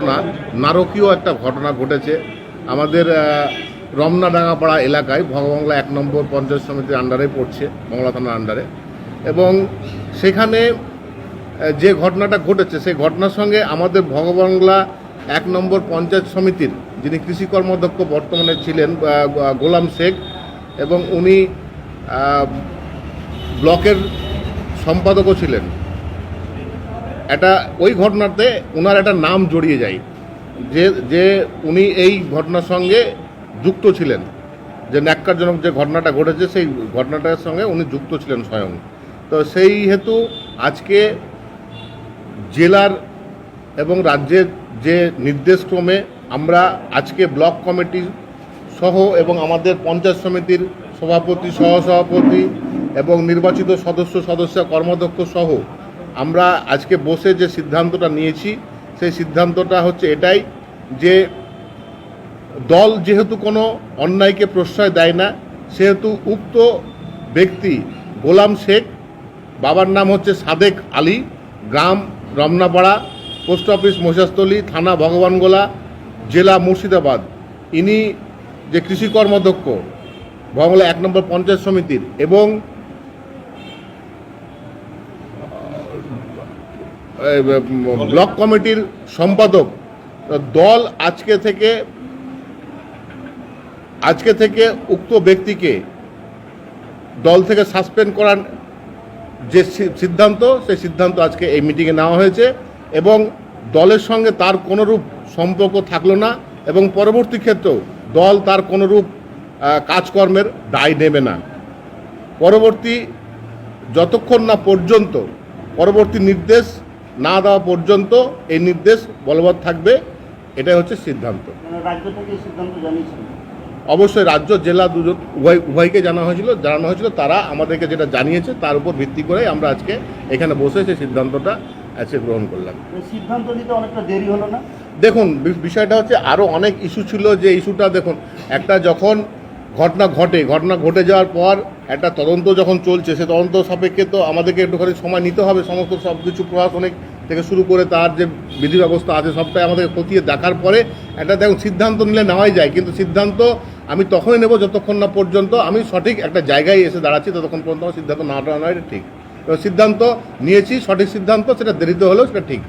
ঘটনা, নারকীয় একটা ঘটনা ঘটেছে আমাদের রমনাডাঙ্গাপাড়া এলাকায়। ভগবাংলা 1 নম্বর পঞ্চায়েত সমিতির আন্ডারে পড়ছে, মংলা থানার আন্ডারে। এবং সেখানে যে ঘটনাটা ঘটেছে সেই ঘটনার সঙ্গে আমাদের ভগবাংলা 1 নম্বর পঞ্চায়েত সমিতির যিনি কৃষি কর্মাধ্যক্ষ বর্তমানে ছিলেন গোলাম শেখ, এবং উনি ব্লকের সম্পাদকও ছিলেন। ওই ঘটনাতে ওনার একটা নাম জড়িয়ে যায় যে উনি এই ঘটনার সঙ্গে যুক্ত ছিলেন, যে ন্যাক্কারজনক যে ঘটনাটা ঘটেছে সেই ঘটনাটার সঙ্গে উনি যুক্ত ছিলেন স্বয়ং। তো সেই হেতু আজকে জেলার এবং রাজ্যের যে নির্দেশক্রমে আমরা আজকে ব্লক কমিটি সহ এবং আমাদের পঞ্চায়েত সমিতির সভাপতি, সহসভাপতি এবং নির্বাচিত সদস্য কর্মাধ্যক্ষ সহ আমরা আজকে বসে যে সিদ্ধান্তটা নিয়েছি সেই সিদ্ধান্তটা হচ্ছে এটাই যে দল যেহেতু কোনো অন্যায়কে প্রশ্রয় দেয় না, সেহেতু উক্ত ব্যক্তি গোলাম শেখ, বাবার নাম হচ্ছে সাদেক আলী, গ্রাম রমনাপাড়া, পোস্ট অফিস মহিষাস্থলী, থানা ভগবানগোলা, জেলা মুর্শিদাবাদ, ইনি যে কৃষি কর্মাধ্যক্ষ ভগবাংলা 1 নম্বর পঞ্চায়েত সমিতির এবং ব্লক কমিটির সম্পাদক। দল আজকে থেকে উক্ত ব্যক্তিকে দল থেকে সাসপেন্ড করার যে সিদ্ধান্ত, সেই সিদ্ধান্ত আজকে এই মিটিংয়ে নেওয়া হয়েছে এবং দলের সঙ্গে তার কোনোরূপ সম্পর্ক থাকলো না এবং পরবর্তী ক্ষেত্রেও দল তার কোনোরূপ কাজকর্মের দায় নেবে না। যতক্ষণ না পর্যন্ত পরবর্তী নির্দেশ না দেওয়া পর্যন্ত এই নির্দেশ বলবৎ থাকবে, এটাই হচ্ছে সিদ্ধান্ত। রাজ্য থেকে সিদ্ধান্ত জানিয়েছিল? অবশ্যই রাজ্য জেলা উভয়কে জানানো হয়েছিল। তারা আমাদেরকে যেটা জানিয়েছে তার উপর ভিত্তি করে আমরা আজকে এখানে বসে সেই সিদ্ধান্তটা আজকে গ্রহণ করলাম। সিদ্ধান্ত নিতে অনেকটা দেরি হলো না? দেখুন, বিষয়টা হচ্ছে আরও অনেক ইস্যু ছিল। যে ইস্যুটা দেখুন, একটা যখন ঘটনা ঘটে যাওয়ার পর একটা তদন্ত যখন চলছে, সে তদন্ত সাপেক্ষে তো আমাদেরকে একটুখানি সময় নিতে হবে। সমস্ত সব কিছু প্রশাসনিক থেকে শুরু করে তার যে বিধি ব্যবস্থা আছে সবটাই আমাদের খতিয়ে দেখার পরে একটা দেখুন সিদ্ধান্ত নিলে নেওয়াই যায়, কিন্তু সিদ্ধান্ত আমি তখনই নেব যতক্ষণ না পর্যন্ত আমি সঠিক একটা জায়গায় এসে দাঁড়াচ্ছি, ততক্ষণ পর্যন্ত আমার সিদ্ধান্ত না নেওয়া ঠিক। সিদ্ধান্ত নিয়েছি, সঠিক সিদ্ধান্ত, সেটা দেরিতে হলেও সেটা ঠিক।